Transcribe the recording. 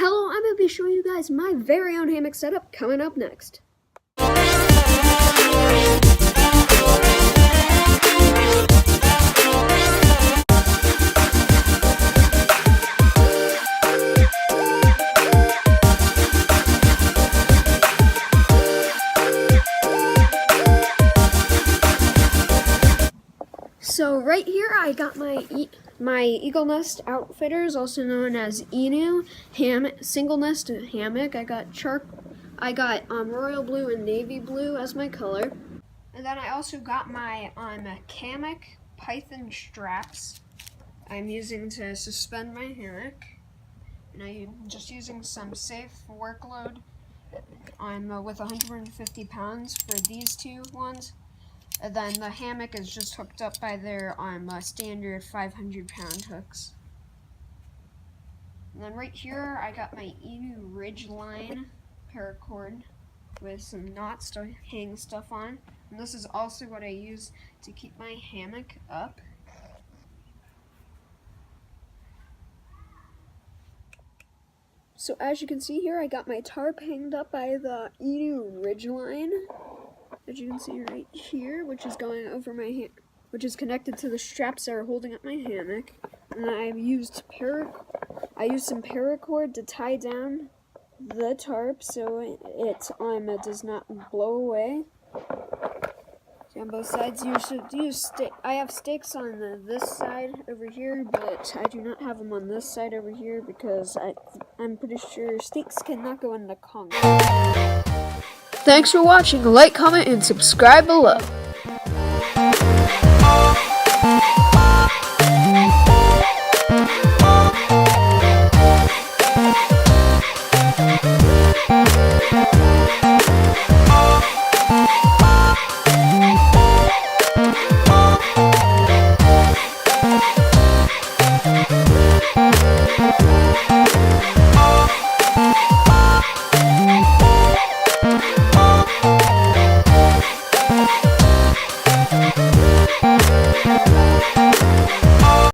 Hello, I'm going to be showing you guys my very own hammock setup coming up next. So right here I got my Eagle Nest Outfitters, also known as Eno Hammock, single nest hammock. I got royal blue and navy blue as my color. And then I also got my hammock python straps I'm using to suspend my hammock. And I'm just using some safe workload. I'm with 150 pounds for these two ones. And then the hammock is just hooked up by their standard 500-pound hooks. And then right here I got my Eno Ridgeline paracord with some knots to hang stuff on. And this is also what I use to keep my hammock up. So as you can see here, I got my tarp hanged up by the Eno Ridgeline, as you can see right here, which is going over my which is connected to the straps that are holding up my hammock. And I've used some paracord to tie down the tarp so it does not blow away. So on both sides, you should use I have stakes on this side over here, but I do not have them on this side over here because I'm pretty sure stakes cannot go in the concrete. Thanks for watching. Like, comment, and subscribe below.